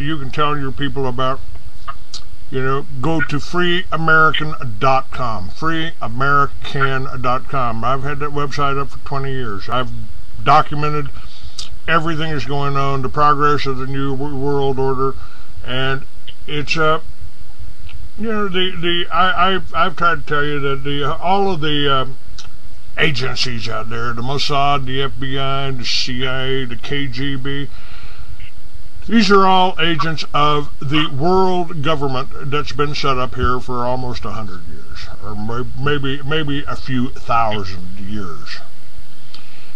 you can tell your people about, go to freeamerican.com, freeamerican.com. I've had that website up for 20 years. I've documented everything that's going on, the progress of the new world order, and it's I've tried to tell you that all of the agencies out there, the Mossad, the FBI, the CIA, the KGB, these are all agents of the world government that's been set up here for almost 100 years, or maybe a few thousand years.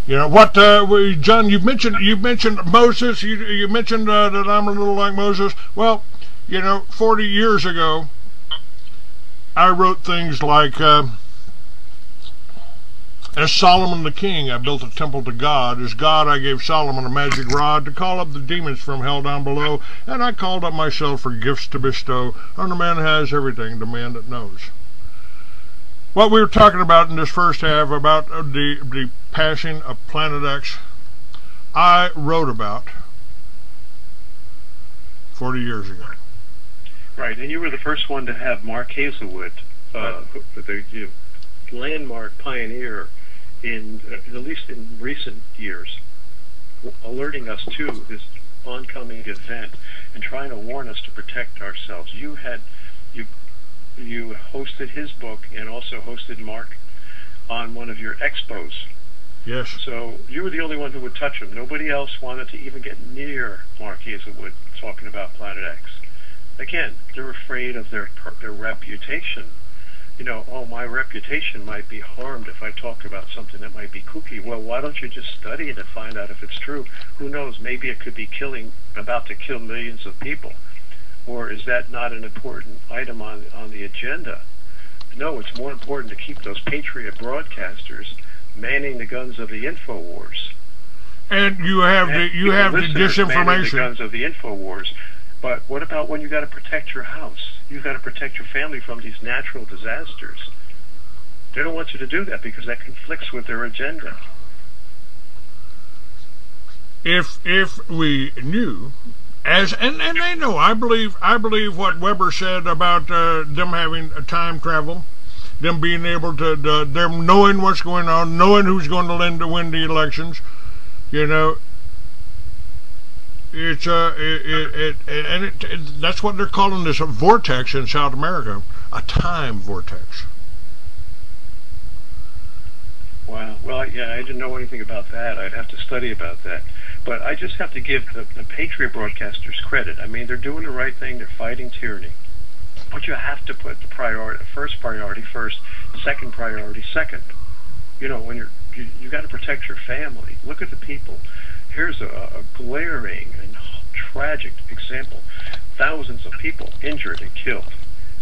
John? You mentioned Moses. You mentioned that I'm a little like Moses. Well, 40 years ago, I wrote things like, as Solomon the king, I built a temple to God. As God, I gave Solomon a magic rod to call up the demons from hell down below, and I called up myself for gifts to bestow on the man who has everything, the man that knows. What we were talking about in this first half about the passing of Planet X, I wrote about 40 years ago. Right, and you were the first one to have Mark Hazelwood, the landmark pioneer in, at least in recent years, alerting us to this oncoming event and trying to warn us to protect ourselves. You hosted his book and also hosted Mark on one of your expos. Yes. So you were the only one who would touch him. Nobody else wanted to even get near Mark Hazelwood talking about Planet X. Again, they're afraid of their reputation. My reputation might be harmed if I talk about something that might be kooky. Well, why don't you just study it and find out if it's true? Who knows? Maybe it could be about to kill millions of people. Or is that not an important item on the agenda? No, it's more important to keep those patriot broadcasters manning the guns of the InfoWars. And you have the disinformation. Manning the guns of the InfoWars. But what about when you got to protect your house? You've got to protect your family from these natural disasters. They don't want you to do that because that conflicts with their agenda. If we knew, and they know, I believe what Weber said about them having time travel, them being able to, them knowing what's going on, knowing who's going to win the elections, It's that's what they're calling this a vortex in South America, a time vortex. Wow. Well, I didn't know anything about that. I'd have to study about that. But I just have to give the Patriot broadcasters credit. I mean, they're doing the right thing. They're fighting tyranny. But you have to put the first priority first, second priority second. When you got to protect your family. Look at the people. Here's a glaring and tragic example. Thousands of people injured and killed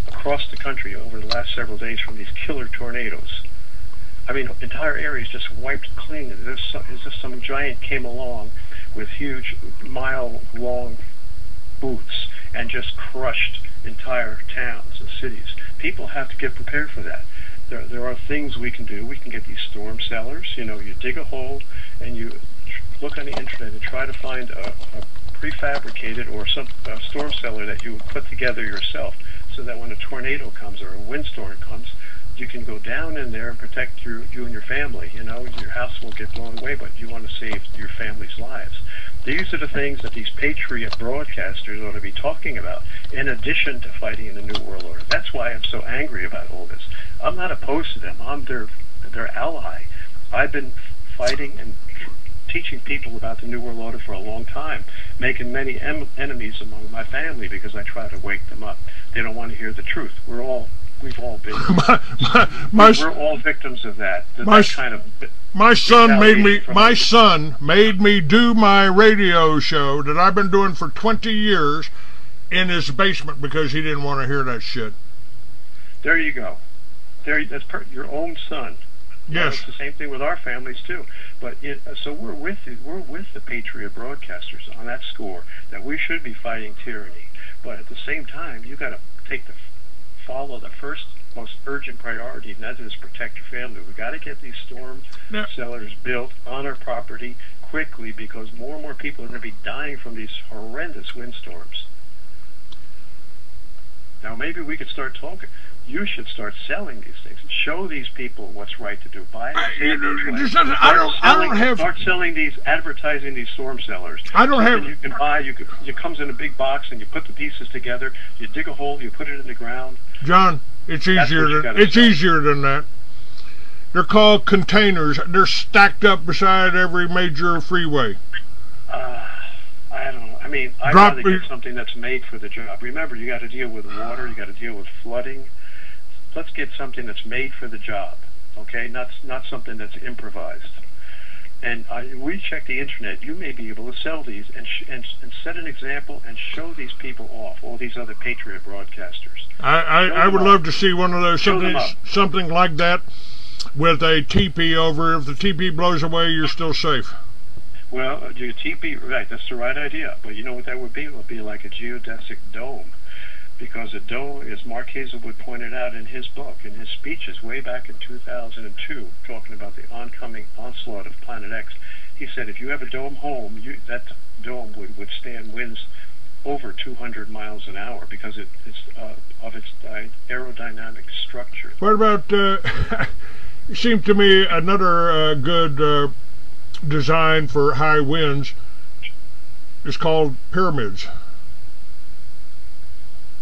across the country over the last several days from these killer tornadoes. I mean, entire areas just wiped clean. As if some giant came along with huge mile-long boots and just crushed entire towns and cities. People have to get prepared for that. There are things we can do. We can get these storm cellars. You dig a hole and you look on the internet and try to find a prefabricated or some storm cellar that you would put together yourself, so that when a tornado comes or a windstorm comes, you can go down in there and protect you and your family. Your house will get blown away, but you want to save your family's lives. These are the things that these patriot broadcasters ought to be talking about, in addition to fighting in the New World Order. That's why I'm so angry about all this. I'm not opposed to them. I'm their ally. I've been fighting and teaching people about the New World Order for a long time, making many enemies among my family because I try to wake them up. They don't want to hear the truth. We've all been. We're all victims of that. My son made me do my radio show that I've been doing for 20 years in his basement because he didn't want to hear that shit. There you go. That's your own son. Yes. It's the same thing with our families too. But so we're with the patriot broadcasters on that score, that we should be fighting tyranny. But at the same time, you got to follow the first most urgent priority, and that is protect your family. We got to get these storm cellars built on our property quickly because more and more people are going to be dying from these horrendous windstorms. Now maybe we could start talking. You should start selling these things and show these people what's right to do. Buy Start selling these, advertising these storm sellers. You can buy. It comes in a big box, and you put the pieces together. You dig a hole. You put it in the ground. John, it's easier than that. They're called containers. They're stacked up beside every major freeway. I don't know. I mean, I'd rather get something that's made for the job. Remember, you got to deal with water. You got to deal with flooding. Let's get something that's made for the job. Okay, not something that's improvised. And we check the internet. You may be able to sell these and set an example and show these people off. All these other Patriot broadcasters. I would love to see one of those something like that with a teepee over. If the teepee blows away, you're still safe. Well, your teepee, right? That's the right idea. But you know what that would be? It would be like a geodesic dome. Because a dome, as Mark Hazelwood pointed out in his book, in his speeches way back in 2002, talking about the oncoming onslaught of Planet X, he said if you have a dome home, that dome would withstand winds over 200 miles an hour because it's of its aerodynamic structure. What about, it seemed to me another good design for high winds is called pyramids.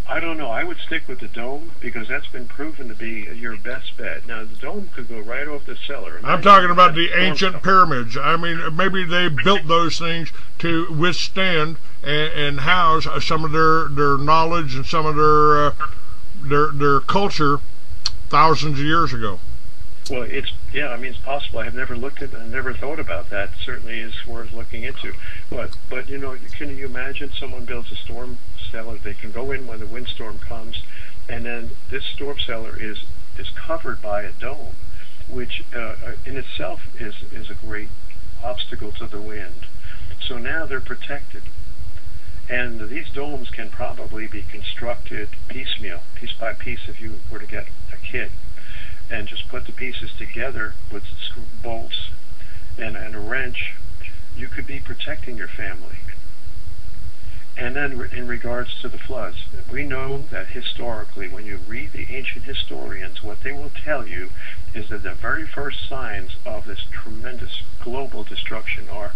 I don't know. I would stick with the dome because that's been proven to be your best bet. Now, the dome could go right off the cellar. I'm talking about the ancient pyramids. I mean, maybe they built those things to withstand and house some of their knowledge and some of their culture thousands of years ago. Well, it's possible. I have never never thought about that. Certainly is worth looking into. But you know, can you imagine someone builds a storm cellar? They can go in when the windstorm comes, and then this storm cellar is covered by a dome, which in itself is a great obstacle to the wind. So now they're protected. And these domes can probably be constructed piecemeal, piece by piece, if you were to get a kit. And just put the pieces together with bolts and a wrench, you could be protecting your family. And then in regards to the floods, we know that historically, when you read the ancient historians, what they will tell you is that the very first signs of this tremendous global destruction are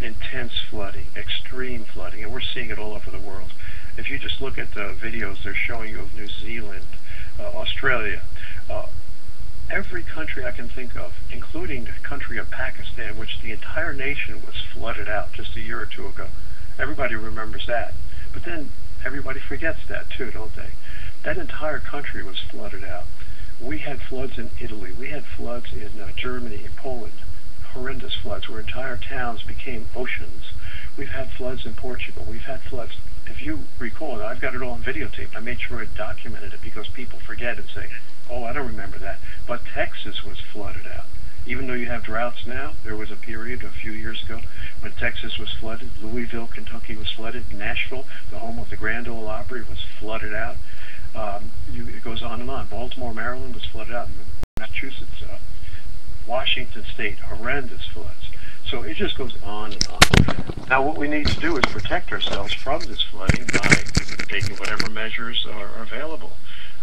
intense flooding, extreme flooding, and we're seeing it all over the world. If you just look at the videos they're showing you of New Zealand, Australia, every country I can think of, including the country of Pakistan, which the entire nation was flooded out just a year or two ago. Everybody remembers that. But then everybody forgets that too, don't they? That entire country was flooded out. We had floods in Italy. We had floods in Germany and Poland. Horrendous floods where entire towns became oceans. We've had floods in Portugal. We've had floods. If you recall, I've got it all on videotape. I made sure I documented it because people forget and say, oh, I don't remember that. But Texas was flooded out. Even though you have droughts now, there was a period a few years ago when Texas was flooded. Louisville, Kentucky was flooded. Nashville, the home of the Grand Ole Opry, was flooded out. It goes on and on. Baltimore, Maryland was flooded out. Massachusetts, Washington State, horrendous floods. So it just goes on and on. Now what we need to do is protect ourselves from this flooding by taking whatever measures are available.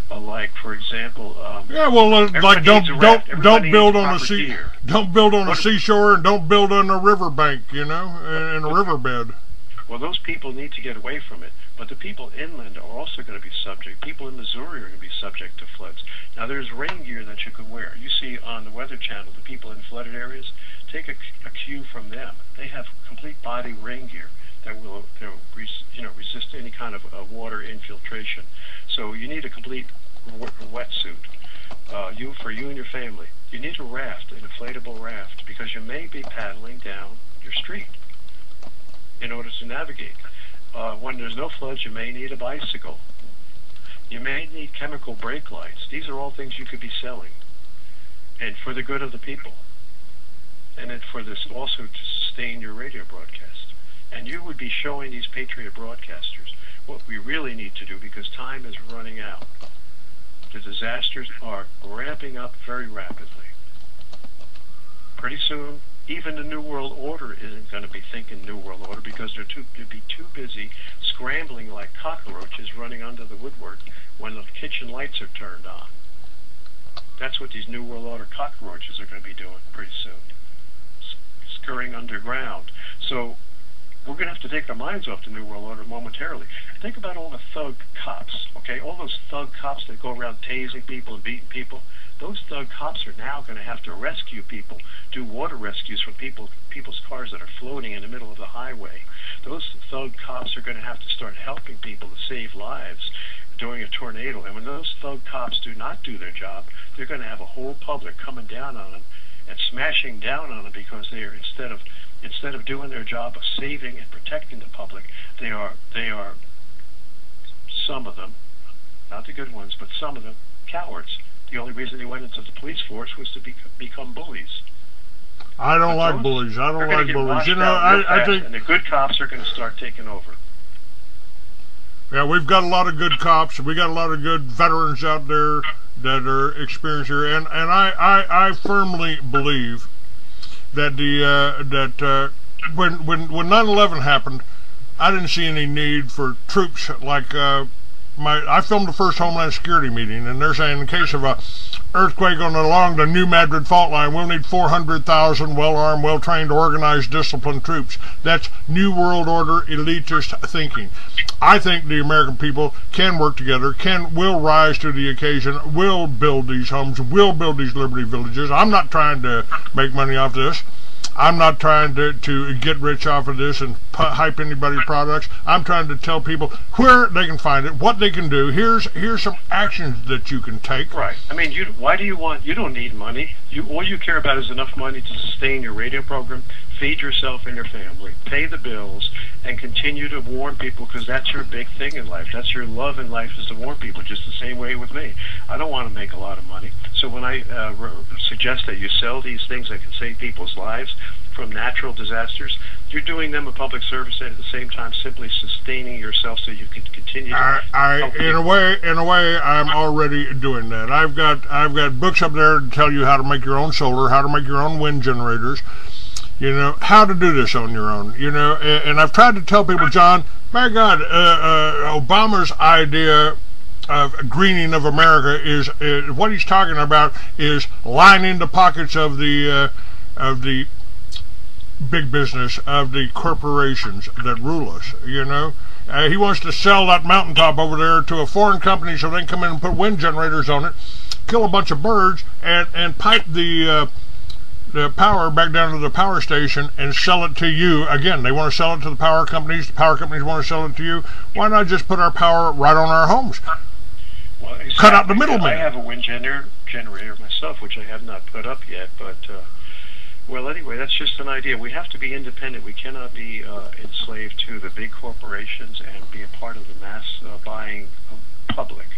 Like, for example, like don't build on a seashore and don't build on a riverbank, in a riverbed. Well, those people need to get away from it, but the people inland are also going to be subject. People in Missouri are going to be subject to floods. Now, there's rain gear that you can wear. You see on the Weather Channel the people in flooded areas. Take a cue from them. They have complete body rain gear that will resist any kind of water infiltration. So you need a complete wetsuit. For you and your family. You need a raft, an inflatable raft, because you may be paddling down your street in order to navigate. When there's no floods, you may need a bicycle. You may need chemical brake lights. These are all things you could be selling, and for the good of the people, and then for this also to sustain your radio broadcast. And you would be showing these Patriot broadcasters what we really need to do, because time is running out. The disasters are ramping up very rapidly. Pretty soon, Even the New World Order isn't going to be thinking New World Order because they'd be too busy scrambling like cockroaches running under the woodwork when the kitchen lights are turned on. That's what these New World Order cockroaches are going to be doing pretty soon, scurrying underground. So we're going to have to take our minds off the New World Order momentarily. Think about all the thug cops, okay? All those thug cops that go around tasing people and beating people. Those thug cops are now going to have to rescue people, do water rescues from people's cars that are floating in the middle of the highway. Those thug cops are going to have to start helping people to save lives during a tornado. And when those thug cops do not do their job, they're going to have a whole public coming down on them and smashing down on them because they are instead of doing their job of saving and protecting the public, they are some of them, not the good ones, but some of them, cowards. The only reason they went into the police force was to become bullies. I don't like bullies. I don't like bullies. You know, I think, and the good cops are going to start taking over. Yeah, we've got a lot of good cops. We got a lot of good veterans out there that are experienced here, and I firmly believe that when 9/11 happened, I didn't see any need for troops like I filmed the first Homeland Security meeting, and they're saying in case of a earthquake along the New Madrid fault line, we'll need 400,000 well-armed, well-trained, organized, disciplined troops. That's New World Order elitist thinking. I think the American people can work together, will rise to the occasion, will build these homes, will build these liberty villages. I'm not trying to make money off this. I'm not trying to get rich off of this and hype anybody's products. I'm trying to tell people where they can find it, what they can do. Here's some actions that you can take. Right. I mean, you don't need money. All you care about is enough money to sustain your radio program, feed yourself and your family, pay the bills, and continue to warn people because that's your big thing in life. That's your love in life, is to warn people, just the same way with me. I don't want to make a lot of money. So when I suggest that you sell these things that can save people's lives from natural disasters, you're doing them a public service and at the same time simply sustaining yourself so you can continue to in a way I'm already doing that. I've got books up there to tell you how to make your own solar, how to make your own wind generators, you know, how to do this on your own, you know, and I've tried to tell people, John, my God, Obama's idea of greening of America is what he's talking about is lining the pockets of the big business, of the corporations that rule us, you know. He wants to sell that mountaintop over there to a foreign company so they can come in and put wind generators on it, kill a bunch of birds, and pipe the power back down to the power station and sell it to you. Again, they want to sell it to the power companies want to sell it to you. Why not just put our power right on our homes? Well, exactly. Cut out the middleman. I have a wind generator myself, which I have not put up yet, but well, anyway, that's just an idea. We have to be independent. We cannot be enslaved to the big corporations and be a part of the mass buying public.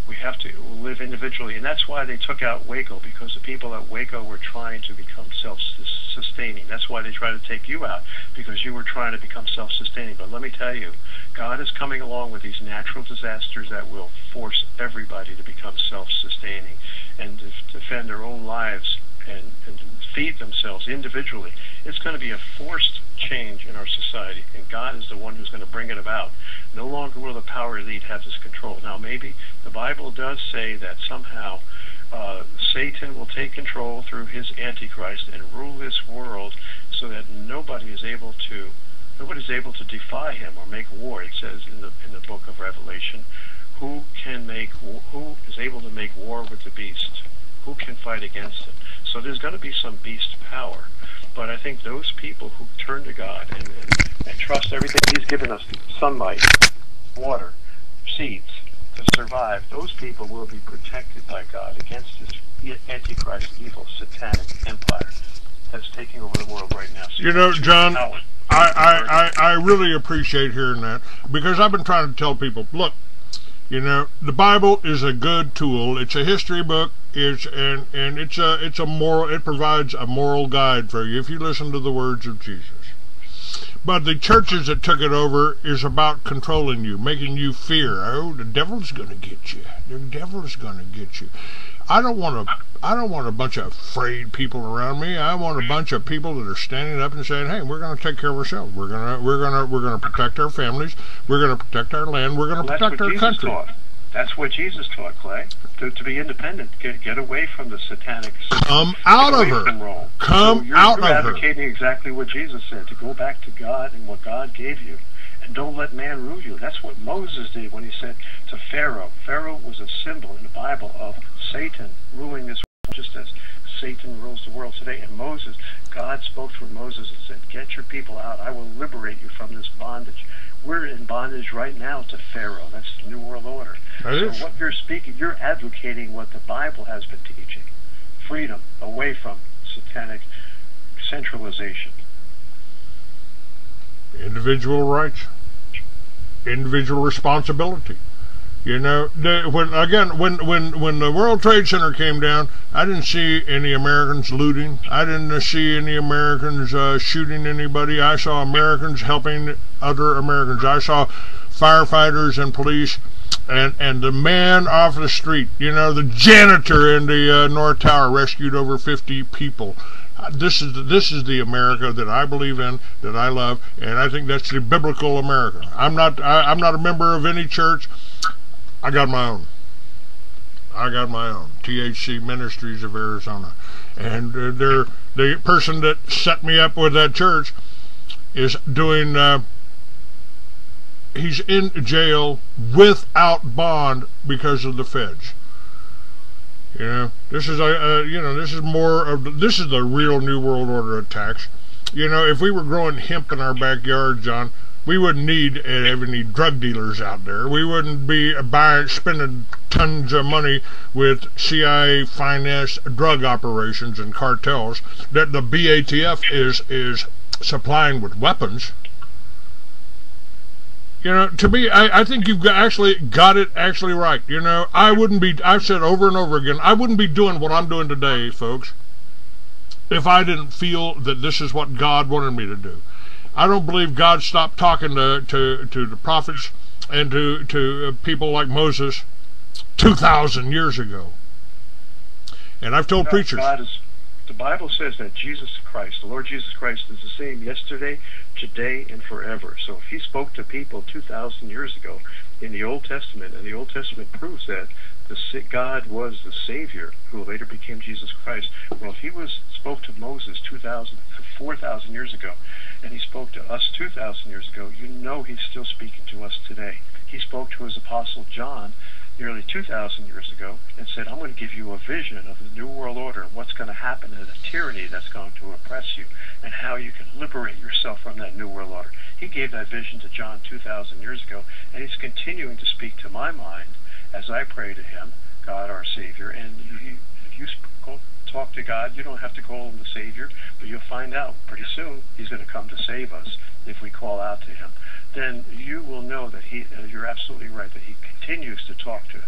We have to live individually, and that's why they took out Waco, because the people at Waco were trying to become self-sustaining. That's why they tried to take you out, because you were trying to become self-sustaining. But let me tell you, God is coming along with these natural disasters that will force everybody to become self-sustaining and to defend their own lives and feed themselves individually. It's going to be a forced change in our society, and God is the one who's going to bring it about. No longer will the power elite have this control. Now, maybe the Bible does say that somehow Satan will take control through his Antichrist and rule this world so that nobody's able to defy him or make war. It says in the book of Revelation, who is able to make war with the beast? Who can fight against him? So there's going to be some beast power. But I think those people who turn to God and trust everything he's given us, sunlight, water, seeds, to survive, those people will be protected by God against this Antichrist, evil, satanic empire that's taking over the world right now. So you know, John, I really appreciate hearing that, because I've been trying to tell people, look, you know, the Bible is a good tool. It's a history book. It's a moral. It provides a moral guide for you if you listen to the words of Jesus. But the churches that took it over is about controlling you, making you fear. Oh, the devil's going to get you. The devil's going to get you. I don't want a bunch of afraid people around me. I want a bunch of people that are standing up and saying, "Hey, we're going to take care of ourselves. We're going to protect our families. We're going to protect our land. We're going to protect our country." That's what Jesus taught, Clay. To be independent, get away from the satanic system. Come out of her. Come out of her. You're advocating exactly what Jesus said, to go back to God and what God gave you. And don't let man rule you. That's what Moses did when he said to Pharaoh. Pharaoh was a symbol in the Bible of Satan ruling this world, just as Satan rules the world today. And Moses, God spoke through Moses and said, "Get your people out. I will liberate you from this bondage." We're in bondage right now to Pharaoh. That's the New World Order. So what you're speaking, you're advocating what the Bible has been teaching. Freedom, away from satanic centralization. Individual rights. Individual responsibility. You know, when the World Trade Center came down, I didn't see any Americans looting. I didn't see any Americans shooting anybody. I saw Americans helping other Americans. I saw firefighters and police and the man off the street, you know, the janitor in the North Tower rescued over 50 people. This is the America that I believe in, that I love, and I think that's the biblical America. I'm not a member of any church. I got my own. THC Ministries of Arizona. And the person that set me up with that church is doing, he's in jail without bond because of the feds. You know, this is this is the real New World Order attacks. You know, if we were growing hemp in our backyard, John, we wouldn't need to have any drug dealers out there. We wouldn't be spending tons of money with CIA financed drug operations and cartels that the BATF is supplying with weapons. You know, to me, I think you've actually got it right. You know, I've said over and over again, I wouldn't be doing what I'm doing today, folks, if I didn't feel that this is what God wanted me to do. I don't believe God stopped talking to the prophets and to people like Moses 2,000 years ago. And I've told preachers. The Bible says that Jesus Christ, the Lord Jesus Christ, is the same yesterday, today, and forever. So if he spoke to people 2,000 years ago in the Old Testament, and the Old Testament proves that God was the Savior who later became Jesus Christ. Well, if he spoke to Moses 4,000 years ago, and he spoke to us 2,000 years ago, you know he's still speaking to us today. He spoke to his apostle John nearly 2,000 years ago and said, "I'm going to give you a vision of the New World Order, what's going to happen to the tyranny that's going to oppress you, and how you can liberate yourself from that New World Order." He gave that vision to John 2,000 years ago, and he's continuing to speak to my mind as I pray to him, God our Savior. And if you talk to God, you don't have to call him the Savior, but you'll find out pretty soon he's going to come to save us if we call out to him. Then you will know that you're absolutely right, that he continues to talk to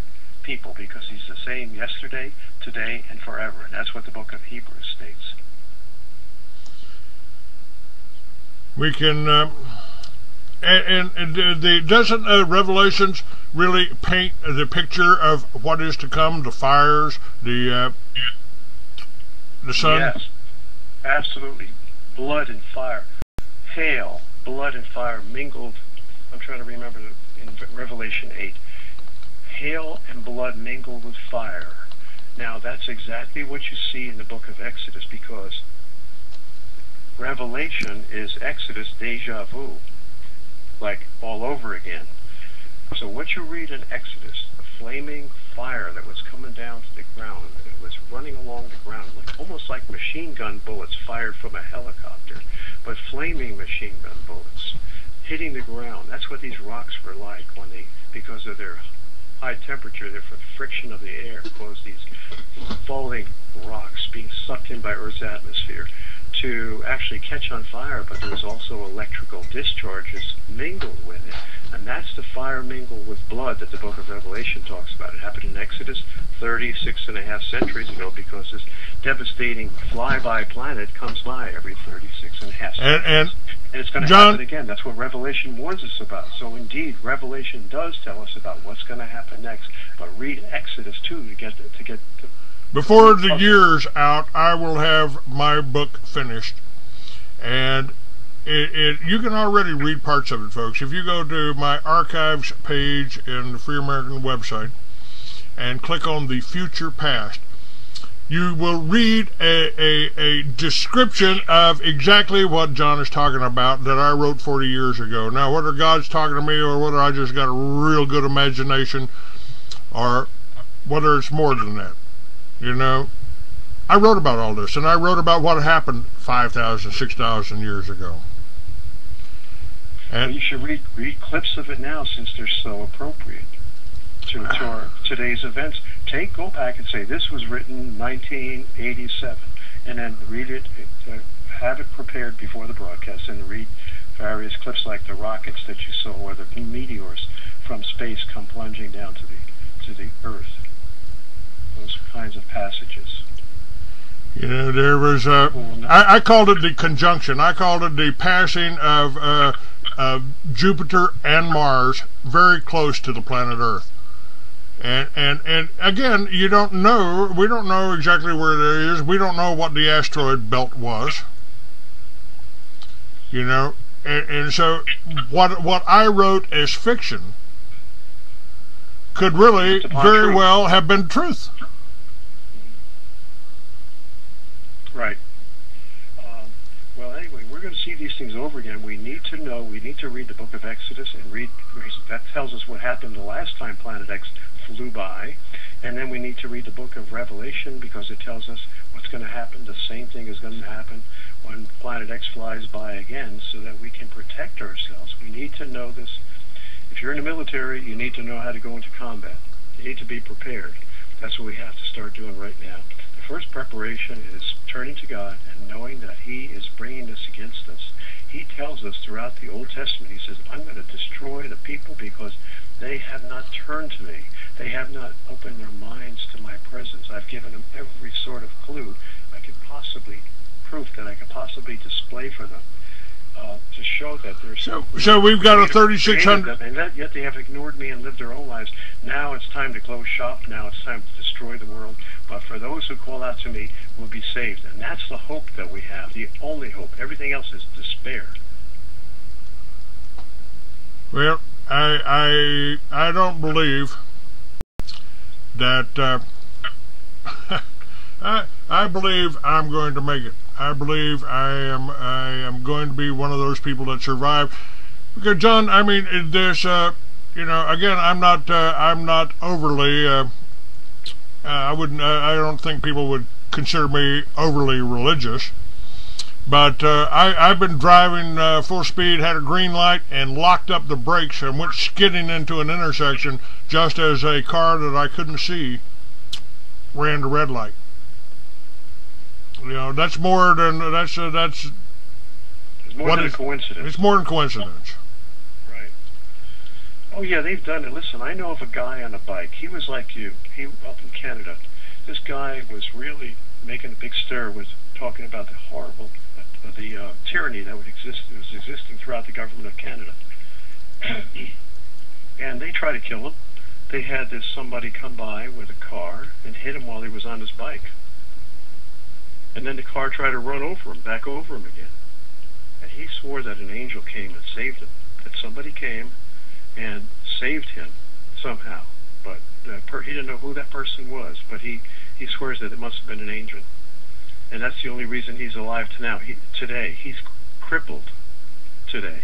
people because he's the same yesterday, today, and forever. And that's what the book of Hebrews states. We can, doesn't Revelations really paint the picture of what is to come, the fires, the sun? Yes, absolutely. Blood and fire. Hail, blood and fire mingled. I'm trying to remember in Revelation 8. Hail and blood mingled with fire. Now, that's exactly what you see in the book of Exodus, because Revelation is Exodus deja vu, like all over again. So what you read in Exodus, the flaming fire that was coming down to the ground, it was running along the ground, almost like machine gun bullets fired from a helicopter, but flaming machine gun bullets hitting the ground. That's what these rocks were like when because of their high temperature, the friction of the air caused these falling rocks being sucked in by Earth's atmosphere to actually catch on fire, but there was also electrical discharges mingled with it. And that's the fire mingled with blood that the book of Revelation talks about. It happened in Exodus 36.5 centuries ago, because this devastating flyby planet comes by every 36.5 centuries. And it's going to happen again. That's what Revelation warns us about. So indeed, Revelation does tell us about what's going to happen next. But read Exodus 2 to get Before the year's out, I will have my book finished. And you can already read parts of it, folks. If you go to my archives page in the Free American website and click on the Future Past, you will read a description of exactly what John is talking about that I wrote 40 years ago. Now, whether God's talking to me or whether I just got a real good imagination or whether it's more than that, you know, I wrote about all this, and I wrote about what happened 5,000, 6,000 years ago. And well, you should read clips of it now, since they're so appropriate to our today's events. Go back and say, this was written 1987, and then read it, have it prepared before the broadcast, and read various clips like the rockets that you saw, or the meteors from space come plunging down to the Earth. Those kinds of passages. You know, there was I called it the conjunction. I called it the passing of Jupiter and Mars very close to the planet Earth. And again, we don't know exactly where it is. We don't know what the asteroid belt was. You know, and so what I wrote as fiction could really very well have been truth. Right. Well, anyway, we're going to see these things over again. We need to know. We need to read the book of Exodus and read. That tells us what happened the last time Planet X flew by, and then we need to read the book of Revelation, because it tells us what's going to happen. The same thing is going to happen when Planet X flies by again, so that we can protect ourselves. We need to know this. If you're in the military, you need to know how to go into combat. You need to be prepared. That's what we have to start doing right now. The first preparation is turning to God and knowing that He is bringing this against us. He tells us throughout the Old Testament, He says, I'm going to destroy the people because they have not turned to me. They have not opened their minds to my presence. I've given them every sort of clue proof that I could possibly display for them, to show that there's so we've got a 3,600, and yet they have ignored me and lived their own lives. Now it's time to close shop. Now it's time to destroy the world. But for those who call out to me, will be saved, and that's the hope that we have. The only hope. Everything else is despair. Well, I don't believe that. I believe I'm going to make it. I believe I am going to be one of those people that survive. Because John, I mean, there's you know, again, I'm not overly. I don't think people would consider me overly religious. But I've been driving full speed, had a green light, and locked up the brakes and went skidding into an intersection just as a car that I couldn't see ran the red light. You know, that's more than that's. It's more than a coincidence. It's more than coincidence. Right. Oh yeah, they've done it. Listen, I know of a guy on a bike. He was like you. He up in Canada. This guy was really making a big stir with talking about the horrible, the tyranny that was existing throughout the government of Canada. And they tried to kill him. They had somebody come by with a car and hit him while he was on his bike. And then the car tried to run over him, back over him again. And he swore that an angel came and saved him, that somebody came and saved him somehow. But he didn't know who that person was, but he swears that it must have been an angel. And that's the only reason he's alive today. He's crippled today.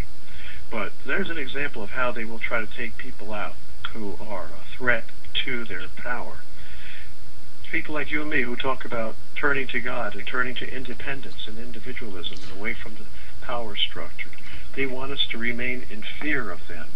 But there's an example of how they will try to take people out who are a threat to their power. People like you and me who talk about turning to God and turning to independence and individualism and away from the power structure. They want us to remain in fear of them.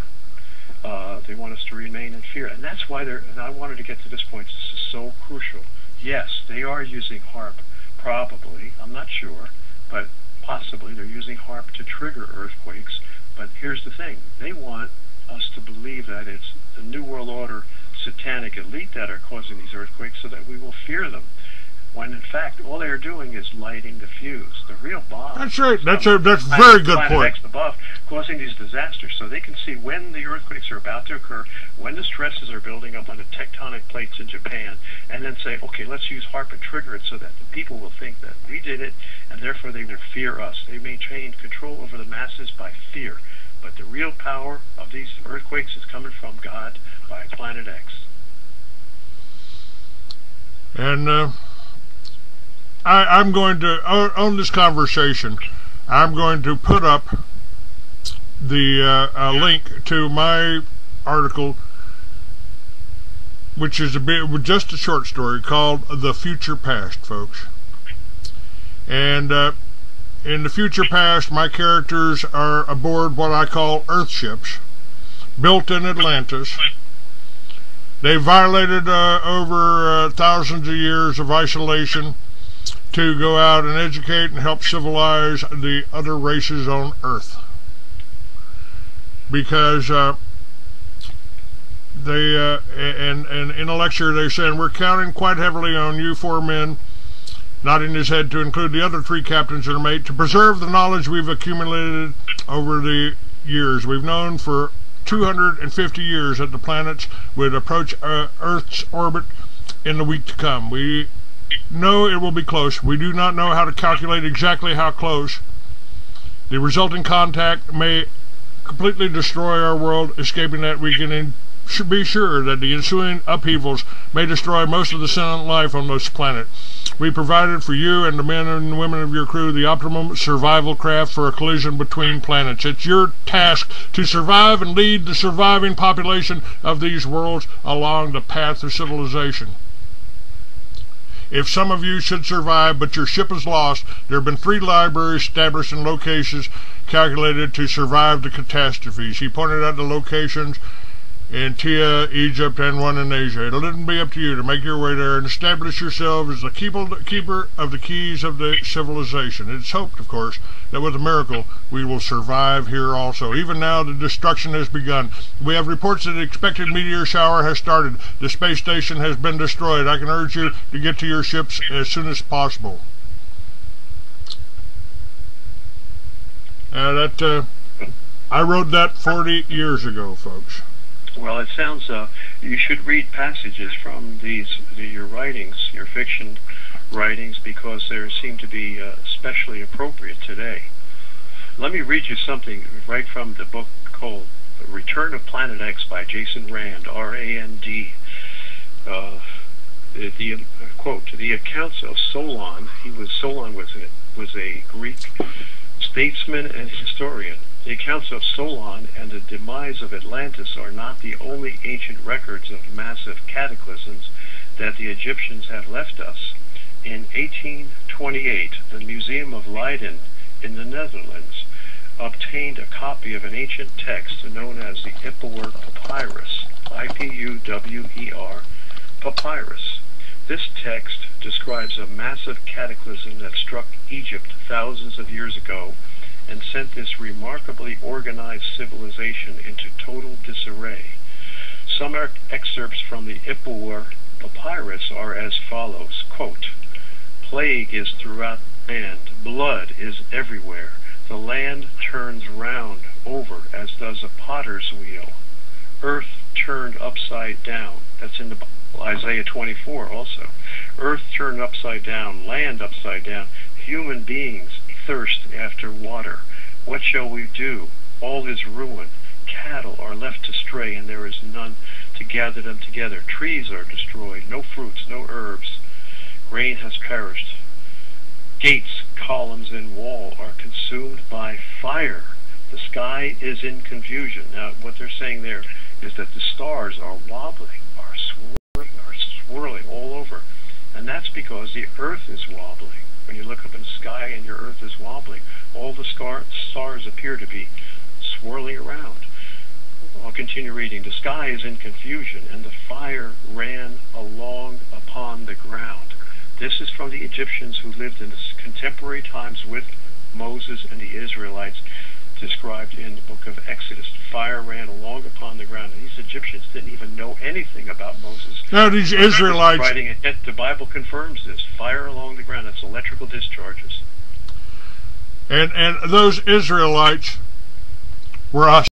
They want us to remain in fear. And that's why and I wanted to get to this point. This is so crucial. Yes, they are using HAARP, probably. I'm not sure, but possibly they're using HAARP to trigger earthquakes. But here's the thing. They want us to believe that it's the New World Order satanic elite that are causing these earthquakes so that we will fear them. when in fact all they're doing is lighting the fuse. The real bomb. That's right. That's a very good point. X above, causing these disasters, so they can see when the earthquakes are about to occur, when the stresses are building up on the tectonic plates in Japan, and then say, okay, let's use HAARP and trigger it so that the people will think that we did it, and therefore they will fear us. They maintain control over the masses by fear. But the real power of these earthquakes is coming from God by Planet X. And I'm going to, on this conversation, I'm going to put up the link to my article, which is just a short story called The Future Past, folks. And in the future past, my characters are aboard what I call Earth ships, built in Atlantis. They violated over thousands of years of isolation to go out and educate and help civilize the other races on Earth. Because they, and in a lecture they said, we're counting quite heavily on you four men, nodding his head to include the other three captains and their mate, to preserve the knowledge we've accumulated over the years. We've known for 250 years that the planets would approach Earth's orbit in the week to come. We know it will be close. We do not know how to calculate exactly how close. The resulting contact may completely destroy our world, escaping that we can should be sure that the ensuing upheavals may destroy most of the sentient life on this planet. We provided for you and the men and women of your crew the optimum survival craft for a collision between planets. It's your task to survive and lead the surviving population of these worlds along the path of civilization. If some of you should survive, but your ship is lost, there have been 3 libraries established in locations calculated to survive the catastrophes. He pointed out the locations in Tia, Egypt, and one in Asia. It'll then be up to you to make your way there and establish yourself as the keeper of the keys of the civilization. It's hoped, of course, that with a miracle we will survive here also. Even now the destruction has begun. We have reports that the expected meteor shower has started. The space station has been destroyed. I can urge you to get to your ships as soon as possible. I wrote that 40 years ago, folks. Well, it sounds, you should read passages from your writings, your fiction writings, because they seem to be especially appropriate today. Let me read you something right from the book called Return of Planet X by Jason Rand, R-A-N-D. The quote, the accounts of Solon, Solon was a Greek statesman and historian. The accounts of Solon and the demise of Atlantis are not the only ancient records of massive cataclysms that the Egyptians have left us. In 1828, the Museum of Leiden in the Netherlands obtained a copy of an ancient text known as the Ipuwer Papyrus, I-P-U-W-E-R, Papyrus. This text describes a massive cataclysm that struck Egypt thousands of years ago and sent this remarkably organized civilization into total disarray. Some excerpts from the Ipuwer Papyrus are as follows, quote, plague is throughout the land, blood is everywhere, the land turns round over as does a potter's wheel, earth turned upside down, that's in the Bible, Isaiah 24 also, earth turned upside down, land upside down, human beings thirst after water. What shall we do? All is ruin. Cattle are left to stray, and there is none to gather them together. Trees are destroyed, no fruits, no herbs. Grain has perished. Gates, columns, and wall are consumed by fire. The sky is in confusion. Now, what they're saying there is that the stars are wobbling, are swirling all over. And that's because the earth is wobbling. When you look up in the sky and your earth is wobbling, all the stars appear to be swirling around. I'll continue reading. The sky is in confusion, and the fire ran along upon the ground. This is from the Egyptians who lived in the contemporary times with Moses and the Israelites. described in the book of Exodus. Fire ran along upon the ground. And these Egyptians didn't even know anything about Moses. Now these Israelites... Writing it, the Bible confirms this. Fire along the ground. That's electrical discharges. And those Israelites were